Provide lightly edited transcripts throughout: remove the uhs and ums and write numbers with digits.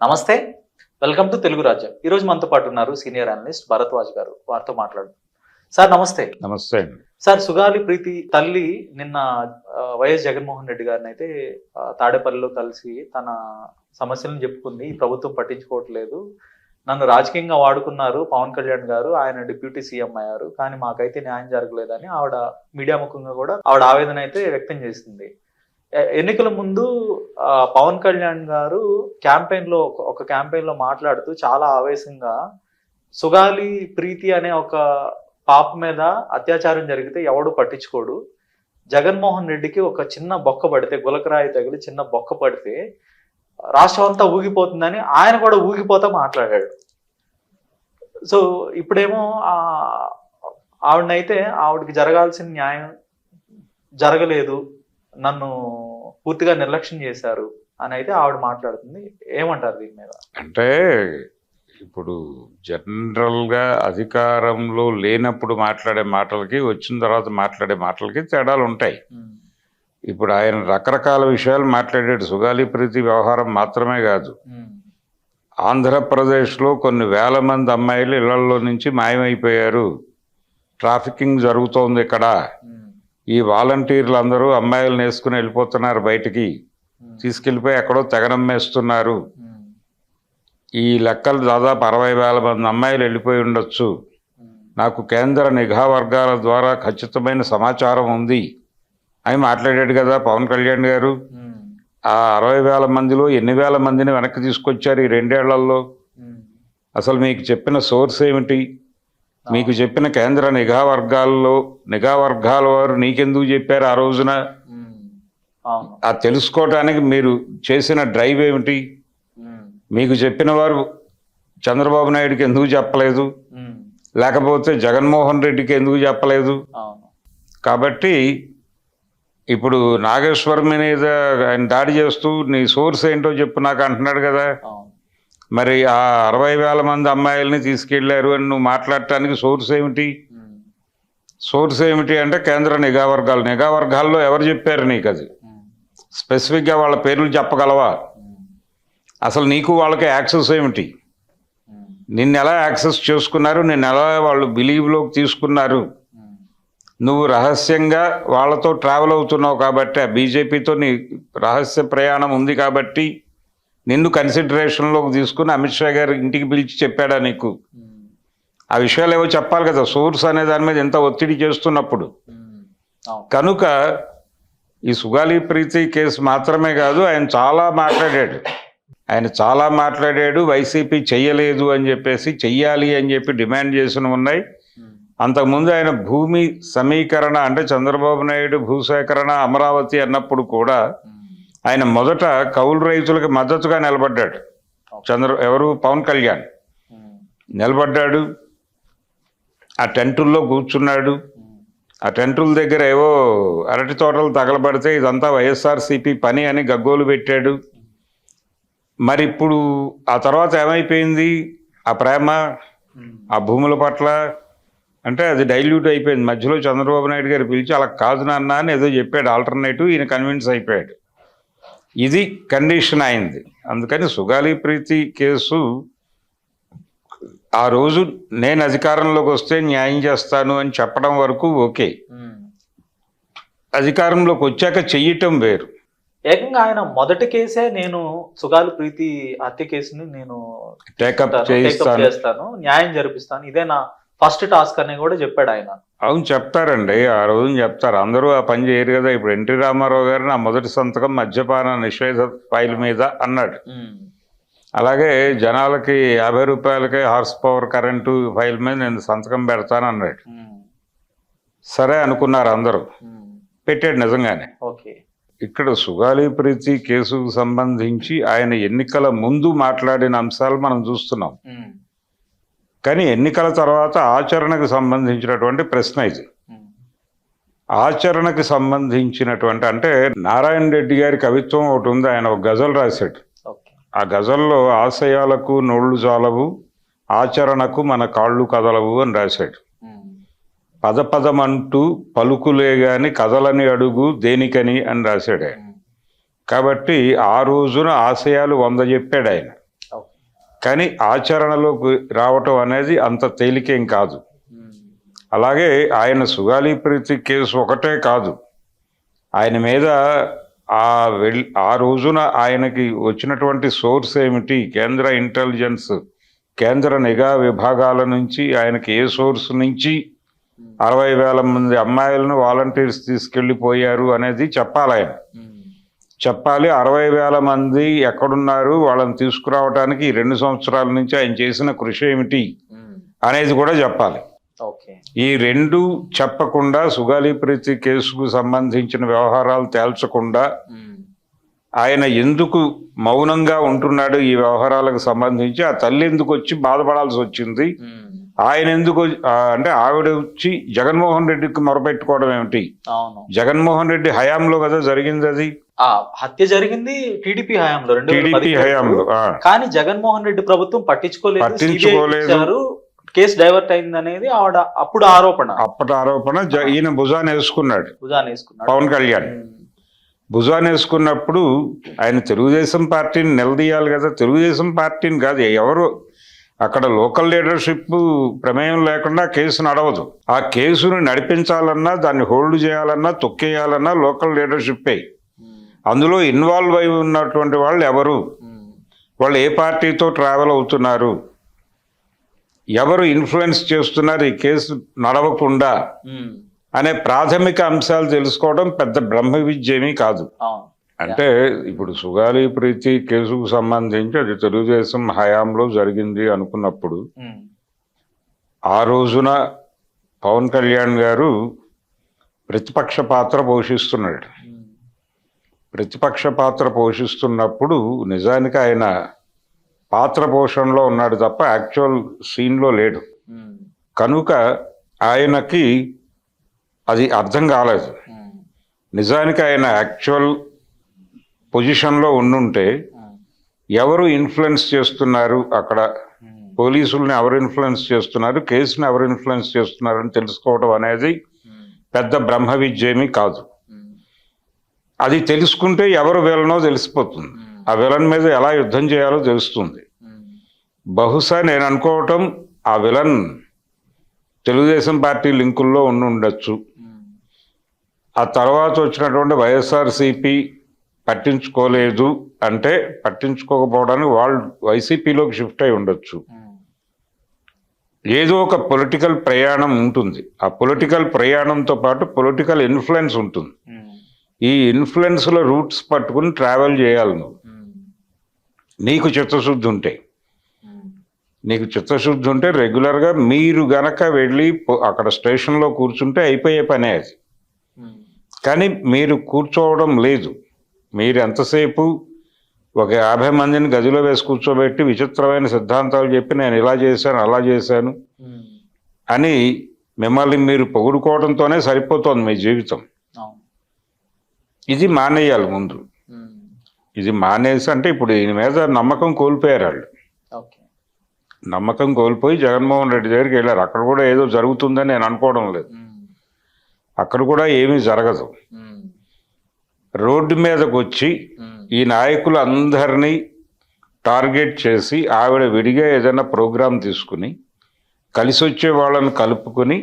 నమస్తే. Welcome to Telugu రాజ్యం. ఈరోజు మనతో పాటు ఉన్నారు సీనియర్ అనలిస్ట్ భరద్వాజ్ గారు. వారితో మాట్లాడు. సార్ నమస్తే. నమస్తే అండి. సార్, సుగాలి ప్రీతి తల్లి నిన్న వైఎస్ జగన్మోహన్ రెడ్డి గారిని అయితే తాడేపల్లిలో కలిసి తన సమస్యలను చెప్పుకుంది. ఈ ప్రభుత్వం పట్టించుకోవట్లేదు, నన్ను రాజకీయంగా వాడుకున్నారు పవన్ కళ్యాణ్ గారు, ఆయన డిప్యూటీ సీఎం అయ్యారు, కానీ మాకైతే న్యాయం జరగలేదని ఆవిడ మీడియా ముఖంగా కూడా ఆవిడ ఆవేదన అయితే వ్యక్తం చేసింది. ఎన్నికల ముందు పవన్ కళ్యాణ్ గారు ఒక క్యాంపెయిన్ లో మాట్లాడుతూ చాలా ఆవేశంగా సుగాలి ప్రీతి అనే ఒక పాప మీద అత్యాచారం జరిగితే ఎవడు పట్టించుకోడు, జగన్మోహన్ రెడ్డికి ఒక చిన్న బొక్క పడితే, గులకరాయి తగిలి చిన్న బొక్క పడితే రాష్ట్రం అంతా ఊగిపోతుందని ఆయన కూడా ఊగిపోతా మాట్లాడాడు. సో ఇప్పుడేమో ఆవిడకి జరగాల్సిన న్యాయం జరగలేదు, నన్ను పూర్తిగా నిర్లక్ష్యం చేశారు అని అయితే ఆవిడ మాట్లాడుతుంది. ఏమంటారు దీని మీద? అంటే ఇప్పుడు జనరల్గా అధికారంలో లేనప్పుడు మాట్లాడే మాటలకి, వచ్చిన తర్వాత మాట్లాడే మాటలకి తేడాలు ఉంటాయి. ఇప్పుడు ఆయన రకరకాల విషయాలు మాట్లాడాడు. సుగాలి ప్రీతి వ్యవహారం మాత్రమే కాదు, ఆంధ్రప్రదేశ్లో కొన్ని వేల మంది అమ్మాయిలు ఇళ్లలో నుంచి మాయమైపోయారు, ట్రాఫికింగ్ జరుగుతోంది ఇక్కడ, ఈ వాలంటీర్లు అందరూ అమ్మాయిలను వేసుకుని వెళ్ళిపోతున్నారు, బయటికి తీసుకెళ్ళిపోయి ఎక్కడో తెగనమ్మేస్తున్నారు, ఈ లెక్కలు దాదాపు 60,000 మంది అమ్మాయిలు వెళ్ళిపోయి ఉండొచ్చు, నాకు కేంద్ర నిఘా వర్గాల ద్వారా ఖచ్చితమైన సమాచారం ఉంది అని మాట్లాడాడు కదా పవన్ కళ్యాణ్ గారు. ఆ 60,000 మందిలో ఎన్ని వేల మందిని వెనక్కి తీసుకొచ్చారు ఈ 2 ఏళ్లలో? అసలు మీకు చెప్పిన సోర్స్ ఏమిటి? మీకు చెప్పిన కేంద్ర నిఘా వర్గాల వారు నీకెందుకు చెప్పారు ఆ రోజున? ఆ తెలుసుకోవటానికి మీరు చేసిన డ్రైవ్ ఏమిటి? మీకు చెప్పిన వారు చంద్రబాబు నాయుడుకి ఎందుకు చెప్పలేదు, లేకపోతే జగన్మోహన్ రెడ్డికి ఎందుకు చెప్పలేదు? కాబట్టి ఇప్పుడు నాగేశ్వరం మీద ఆయన దాడి చేస్తూ నీ సోర్స్ ఏంటో చెప్పు నాకు అంటున్నాడు కదా. మరి ఆ 60,000 మంది అమ్మాయిల్ని తీసుకెళ్లారు అని నువ్వు మాట్లాడటానికి సోర్స్ ఏమిటి? సోర్స్ ఏమిటి అంటే కేంద్ర నిఘా వర్గాల్లో ఎవరు చెప్పారు నీకు? అది స్పెసిఫిక్గా వాళ్ళ పేర్లు చెప్పగలవా? అసలు నీకు వాళ్ళకి యాక్సెస్ ఏమిటి? నిన్ను ఎలా యాక్సెస్ చేసుకున్నారు, నిన్ను ఎలా వాళ్ళు బిలీవ్లోకి తీసుకున్నారు? నువ్వు రహస్యంగా వాళ్ళతో ట్రావెల్ అవుతున్నావు కాబట్టి, ఆ బీజేపీతో నీ రహస్య ప్రయాణం ఉంది కాబట్టి నిన్ను కన్సిడరేషన్లోకి తీసుకుని అమిత్ షా గారు ఇంటికి పిలిచి చెప్పాడా నీకు? ఆ విషయాలు ఏవో చెప్పాలి కదా, సోర్స్ అనే దాని మీద ఎంత ఒత్తిడి చేస్తున్నప్పుడు. కనుక ఈ సుగాలి ప్రీతి కేసు మాత్రమే కాదు, ఆయన చాలా మాట్లాడాడు. వైసీపీ చెయ్యలేదు అని చెప్పేసి చెయ్యాలి అని చెప్పి డిమాండ్ చేసినవి ఉన్నాయి. అంతకుముందు ఆయన భూమి సమీకరణ అంటే చంద్రబాబు నాయుడు భూసేకరణ అమరావతి అన్నప్పుడు కూడా ఆయన మొదట కౌలు రైతులకు మద్దతుగా నిలబడ్డాడు. పవన్ కళ్యాణ్ నిలబడ్డాడు. ఆ టెంటుల్లో కూర్చున్నాడు. ఆ టెంటుల దగ్గర ఏవో అరటి తోటలు తగలబడితే ఇదంతా వైఎస్ఆర్సీపీ పని అని గగ్గోలు పెట్టాడు. మరి ఇప్పుడు ఆ తర్వాత ఏమైపోయింది? ఆ ప్రేమ ఆ భూముల పట్ల అంటే అది డైల్యూట్ అయిపోయింది. మధ్యలో చంద్రబాబు నాయుడు గారు పిలిచి అలా కాదు నాన్న అని ఏదో చెప్పాడు ఆల్టర్నేటివ్, ఈయన కన్విన్స్ అయిపోయాడు. ఇది కండిషన్ అయింది. అందుకని సుగాలి ప్రీతి కేసు ఆ రోజు నేను అధికారంలోకి వస్తే న్యాయం చేస్తాను అని చెప్పడం వరకు ఓకే, అధికారంలోకి వచ్చాక చెయ్యటం వేరు. ఏకంగా ఆయన మొదటి కేసే నేను సుగాలి ప్రీతి హత్య కేసుని నేను టేకప్ చేస్తాను, న్యాయం జరిపిస్తాను, ఇదే నా ఫస్ట్ టాస్క్ అని కూడా చెప్పాడు ఆయన. అవును, చెప్తారండి, ఆ రోజున చెప్తారు. అందరూ ఆ పని చేయరు కదా. ఇప్పుడు ఎన్టీ రామారావు గారు నా మొదటి సంతకం మద్యపాన నిషేధ ఫైల్ మీద అన్నాడు. అలాగే జనాలకి 50 రూపాయలకే హార్స్ పవర్ కరెంటు ఫైల్ మీద నేను సంతకం పెడతాను అన్నాడు. సరే అనుకున్నారు అందరూ, పెట్టాడు నిజంగానే. ఇక్కడ సుగాలి ప్రీతి కేసుకు సంబంధించి ఆయన ఎన్నికల ముందు మాట్లాడిన అంశాలు మనం చూస్తున్నాం. కానీ ఎన్నికల తర్వాత ఆచరణకు సంబంధించినటువంటి ప్రశ్న ఇది. ఆచరణకు సంబంధించినటువంటి అంటే నారాయణ రెడ్డి గారి కవిత్వం ఒకటి ఉంది. ఆయన ఒక గజల్ రాశాడు. ఆ గజల్లో ఆశయాలకు నోళ్లు జాలవు, ఆచరణకు మన కాళ్ళు కదలవు అని రాశాడు. పదపదమంటూ పలుకులే గాని కదలని అడుగు దేనికని అని రాశాడు ఆయన. కాబట్టి ఆ రోజున ఆశయాలు 100 చెప్పాడు ఆయన. కానీ ఆచరణలోకి రావటం అనేది అంత తేలికేం కాదు. అలాగే ఆయన సుగాలి ప్రీతి కేసు ఒకటే కాదు, ఆయన మీద ఆ రోజున ఆయనకి వచ్చినటువంటి సోర్స్ ఏమిటి, కేంద్ర ఇంటెలిజెన్స్ కేంద్ర నిఘా విభాగాల నుంచి ఆయనకి ఏ సోర్స్ నుంచి 60,000 మంది అమ్మాయిలను వాలంటీర్స్ తీసుకెళ్ళిపోయారు అనేది చెప్పాలి. ఆయన చెప్పాలి. 60,000 మంది ఎక్కడున్నారు, వాళ్ళని తీసుకురావడానికి 2 సంవత్సరాల నుంచి ఆయన చేసిన కృషి ఏమిటి అనేది కూడా చెప్పాలి. ఈ 2 చెప్పకుండా సుగాలి ప్రీతి కేసుకు సంబంధించిన వ్యవహారాలు తేల్చకుండా ఆయన ఎందుకు మౌనంగా ఉంటున్నాడు ఈ వ్యవహారాలకు సంబంధించి, ఆ తల్లి ఎందుకు వచ్చి బాధపడాల్సి వచ్చింది, ఆయన ఎందుకు అంటే ఆవిడ వచ్చి జగన్మోహన్ రెడ్డికి మొరపెట్టుకోవడం ఏమిటి? జగన్మోహన్ రెడ్డి హయాంలో కదా జరిగింది అది. హత్య జరిగింది టీడీపీ హయాంలో, టీడీపీ హయాంలో. కానీ జగన్మోహన్ రెడ్డి ప్రభుత్వం పట్టించుకోలేదు. కేసు డైవర్ట్ అయింది అనేది ఆవిడ అప్పుడు ఆరోపణ. ఈయన భుజాన్ని వేసుకున్నాడు పవన్ కళ్యాణ్. భుజాన్ని వేసుకున్నప్పుడు ఆయన తెలుగుదేశం పార్టీని నిలదీయాలి కదా. తెలుగుదేశం పార్టీని కాదు, ఎవరు అక్కడ లోకల్ లీడర్షిప్ ప్రమేయం లేకుండా కేసు నడవదు. ఆ కేసును నడిపించాలన్నా, దాన్ని హోల్డ్ చేయాలన్నా, తొక్కేయాలన్నా లోకల్ లీడర్షిప్పే. అందులో ఇన్వాల్వ్ అయి ఉన్నటువంటి వాళ్ళు ఎవరు, వాళ్ళు ఏ పార్టీతో ట్రావెల్ అవుతున్నారు, ఎవరు ఇన్ఫ్లుయెన్స్ చేస్తున్నారు ఈ కేసు నడవకుండా అనే ప్రాథమిక అంశాలు తెలుసుకోవడం పెద్ద బ్రహ్మ విద్య ఏమీ కాదు. అంటే ఇప్పుడు సుగాలి ప్రీతి కేసుకు సంబంధించి అది తెలుగుదేశం హయాంలో జరిగింది అనుకున్నప్పుడు ఆ రోజున పవన్ కళ్యాణ్ గారు ప్రతిపక్ష పాత్ర పోషిస్తున్నాడు. ప్రతిపక్ష పాత్ర పోషిస్తున్నప్పుడు నిజానికి ఆయన పాత్ర పోషణలో ఉన్నాడు తప్ప యాక్చువల్ సీన్లో లేడు. కనుక ఆయనకి అది అర్థం కాలేదు. నిజానికి ఆయన యాక్చువల్ పొజిషన్లో ఉండుంటే ఎవరు ఇన్ఫ్లుయెన్స్ చేస్తున్నారు, అక్కడ పోలీసుల్ని ఎవరు ఇన్ఫ్లుయెన్స్ చేస్తున్నారు, కేసుని ఎవరు ఇన్ఫ్లుయెన్స్ చేస్తున్నారు అని తెలుసుకోవడం అనేది పెద్ద బ్రహ్మ విద్య ఏమీ కాదు. అది తెలుసుకుంటే ఎవరు విలనో తెలిసిపోతుంది, ఆ విలన్ మీద ఎలా యుద్ధం చేయాలో తెలుస్తుంది. బహుశా నేను అనుకోవటం ఆ విలన్ తెలుగుదేశం పార్టీ లింకుల్లో ఉండొచ్చు. ఆ తర్వాత వచ్చినటువంటి వైఎస్ఆర్సీపీ పట్టించుకోలేదు అంటే పట్టించుకోకపోవడానికి వాళ్ళు వైసీపీలోకి షిఫ్ట్ అయి ఉండొచ్చు. ఏదో ఒక పొలిటికల్ ప్రయాణం ఉంటుంది. ఆ పొలిటికల్ ప్రయాణంతో పాటు పొలిటికల్ ఇన్ఫ్లుయెన్స్ ఉంటుంది. ఈ ఇన్ఫ్లుయెన్స్లో రూట్స్ పట్టుకుని ట్రావెల్ చేయాలి నువ్వు. నీకు చిత్తశుద్ధి ఉంటే రెగ్యులర్గా మీరు గనక వెళ్ళి అక్కడ స్టేషన్లో కూర్చుంటే అయిపోయే పనే అది. కానీ మీరు కూర్చోవడం లేదు. మీరు ఎంతసేపు ఒక 50 మందిని గదిలో వేసి కూర్చోబెట్టి విచిత్రమైన సిద్ధాంతాలు చెప్పి నేను ఇలా చేశాను అలా చేశాను అని మిమ్మల్ని మీరు పొగుడుకోవడంతోనే సరిపోతుంది మీ జీవితం. ఇది మానేయాలి ముందు. ఇది మానేసి అంటే ఇప్పుడు ఈయన మీద నమ్మకం కోల్పోయారు వాళ్ళు. నమ్మకం కోల్పోయి జగన్మోహన్ రెడ్డి దగ్గరికి వెళ్ళారు. అక్కడ కూడా ఏదో జరుగుతుందని నేను అనుకోవడం లేదు. అక్కడ కూడా ఏమీ జరగదు. రోడ్డు మీదకి వచ్చి ఈ నాయకులు అందరినీ టార్గెట్ చేసి ఆవిడ విడిగా ఏదైనా ప్రోగ్రాం తీసుకుని కలిసి వచ్చే వాళ్ళని కలుపుకొని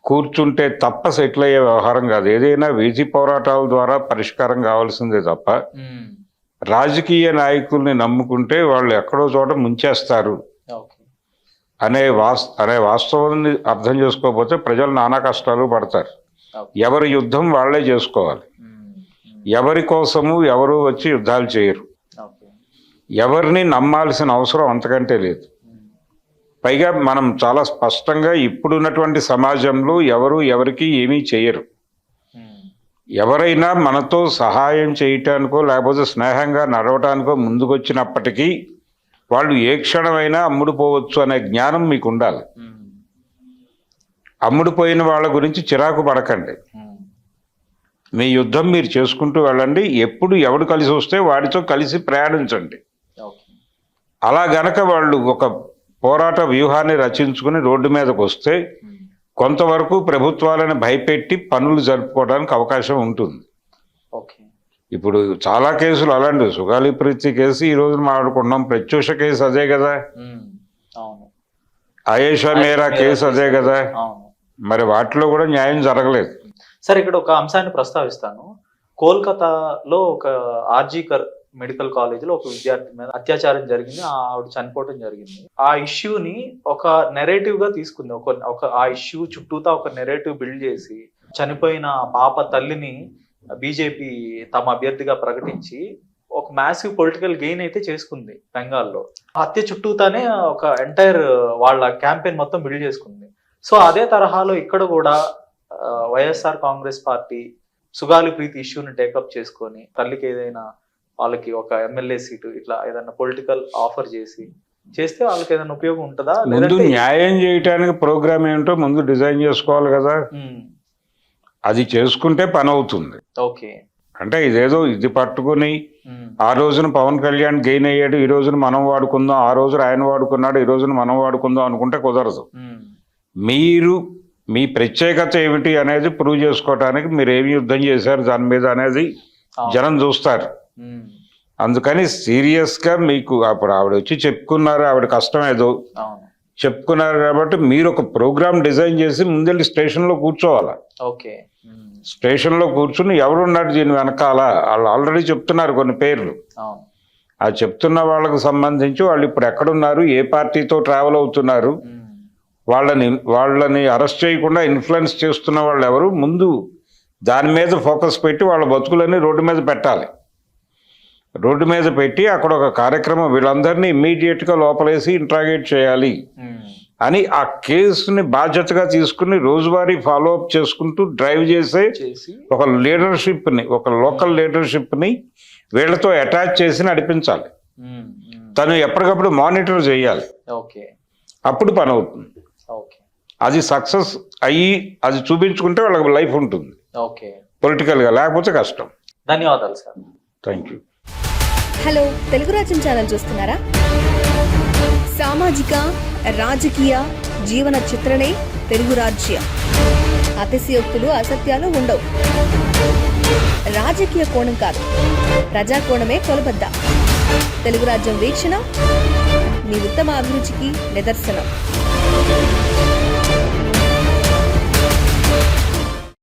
కూర్చుంటే తప్ప సెటిల్ అయ్యే వ్యవహారం కాదు. ఏదైనా వీధి పోరాటాల ద్వారా పరిష్కారం కావాల్సిందే తప్ప రాజకీయ నాయకుల్ని నమ్ముకుంటే వాళ్ళు ఎక్కడో చోట ముంచేస్తారు అనే వాస్తవాన్ని అర్థం చేసుకోకపోతే ప్రజలు నానా కష్టాలు పడతారు. ఎవరి యుద్ధం వాళ్ళే చేసుకోవాలి. ఎవరి కోసము ఎవరు వచ్చి యుద్ధాలు చేయరు. ఎవరిని నమ్మాల్సిన అవసరం అంతకంటే లేదు. పైగా మనం చాలా స్పష్టంగా ఇప్పుడున్నటువంటి సమాజంలో ఎవరు ఎవరికి ఏమీ చేయరు. ఎవరైనా మనతో సహాయం చేయటానికో లేకపోతే స్నేహంగా నడవటానికో ముందుకొచ్చినప్పటికీ వాళ్ళు ఏ క్షణమైనా అమ్ముడుపోవచ్చు అనే జ్ఞానం మీకు ఉండాలి. అమ్ముడుపోయిన వాళ్ళ గురించి చిరాకు పడకండి. మీ యుద్ధం మీరు చేసుకుంటూ వెళ్ళండి. ఎప్పుడు ఎవడు కలిసి వస్తే వాడితో కలిసి ప్రయాణించండి. అలా గనక వాళ్ళు ఒక పోరాట వ్యూహాన్ని రచించుకుని రోడ్డు మీదకి వస్తే కొంతవరకు ప్రభుత్వాలను భయపెట్టి పనులు జరుపుకోవడానికి అవకాశం ఉంటుంది. ఇప్పుడు చాలా కేసులు అలాంటి సుగాలి ప్రీతి కేసు ఈ రోజు మాట్లాడుకుంటున్నాం, ప్రత్యూష కేసు అదే కదా, అవును, ఆయేషా మేరా కేసు అదే కదా, అవును. మరి వాటిలో కూడా న్యాయం జరగలేదు. సరే, ఇక్కడ ఒక అంశాన్ని ప్రస్తావిస్తాను. కోల్కతాలో ఒక ఆర్జీకర్ మెడికల్ కాలేజీలో ఒక విద్యార్థి మీద అత్యాచారం జరిగింది, ఆవిడ చనిపోవడం జరిగింది. ఆ ఇష్యూని ఒక నెరేటివ్ గా తీసుకుంది, ఒక ఆ ఇష్యూ చుట్టూతా ఒక నెరేటివ్ బిల్డ్ చేసి చనిపోయిన పాప తల్లిని బీజేపీ తమ అభ్యర్థిగా ప్రకటించి ఒక మ్యాసివ్ పొలిటికల్ గెయిన్ అయితే చేసుకుంది బెంగాల్లో. హత్య చుట్టూతానే ఒక ఎంటైర్ వాళ్ళ క్యాంపెయిన్ మొత్తం బిల్డ్ చేసుకుంది. సో అదే తరహాలో ఇక్కడ కూడా వైఎస్ఆర్ కాంగ్రెస్ పార్టీ సుగాలి ప్రీతి ఇష్యూని టేకప్ చేసుకొని తల్లికి ఏదైనా వాళ్ళకి ఒక ఎమ్మెల్యే సీటు ఇట్లా ఏదైనా పొలిటికల్ ఆఫర్ చేస్తే వాళ్ళకి ఏదైనా ఉపయోగం ఉంటుందా? ముందు న్యాయం చేయటానికి ప్రోగ్రామ్ ఏంటో ముందు డిజైన్ చేసుకోవాలి కదా, అది చేసుకుంటే పని అవుతుంది. ఓకే, అంటే ఇదేదో ఇది పట్టుకుని ఆ రోజున పవన్ కళ్యాణ్ గెయిన్ అయ్యాడు, ఈ రోజున మనం వాడుకుందాం, ఆ రోజున ఆయన వాడుకున్నాడు, ఈ రోజున మనం వాడుకుందాం అనుకుంటే కుదరదు. మీరు మీ ప్రత్యేకత ఏమిటి అనేది ప్రూవ్ చేసుకోవటానికి మీరు ఏమి యుద్ధం చేశారు దాని మీద అనేది జనం చూస్తారు. అందుకని సీరియస్ గా మీకు అప్పుడు ఆవిడ వచ్చి చెప్పుకున్నారు, ఆవిడ కష్టం ఏదో చెప్పుకున్నారు కాబట్టి మీరు ఒక ప్రోగ్రామ్ డిజైన్ చేసి ముందెళ్ళి స్టేషన్ లో కూర్చోవాలా. ఓకే, స్టేషన్ లో కూర్చుని ఎవరున్నారు దీని వెనకాల, వాళ్ళు ఆల్రెడీ చెప్తున్నారు కొన్ని పేర్లు. ఆ చెప్తున్న వాళ్ళకు సంబంధించి వాళ్ళు ఇప్పుడు ఎక్కడున్నారు, ఏ పార్టీతో ట్రావెల్ అవుతున్నారు, వాళ్ళని అరెస్ట్ చేయకుండా ఇన్ఫ్లుయెన్స్ చేస్తున్న వాళ్ళు ఎవరు, ముందు దాని మీద ఫోకస్ పెట్టి వాళ్ళ బతుకులన్నీ రోడ్డు మీద పెట్టాలి. రోడ్డు మీద పెట్టి అక్కడ ఒక కార్యక్రమం వీళ్ళందరినీ ఇమ్మీడియట్గా లోపలేసి ఇంట్రాగేట్ చేయాలి అని ఆ కేసుని బాధ్యతగా తీసుకుని రోజువారీ ఫాలో అప్ చేసుకుంటూ డ్రైవ్ చేసే ఒక లీడర్షిప్ని, ఒక లోకల్ లీడర్షిప్ని వీళ్ళతో అటాచ్ చేసి నడిపించాలి. తను ఎప్పటికప్పుడు మానిటర్ చేయాలి, అప్పుడు పని అవుతుంది. అది సక్సెస్ అయ్యి అది చూపించుకుంటే వాళ్ళకి లైఫ్ ఉంటుంది పొలిటికల్గా, లేకపోతే కష్టం. ధన్యవాదాలు sir. Thank you. Hello, Telugu రాజ్యం ఛానల్ చూస్తున్నారా? సామాజిక రాజకీయ జీవన చిత్రణే తెలుగు రాజ్యం. అతిశయోక్తులు అసత్యాలు ఉండవు. రాజకీయ కోణం కాదు, ప్రజా కోణమే కొలబద్ద. తెలుగు రాజ్యం వీక్షణ మీ ఉత్తమ అభిరుచికి నిదర్శనం.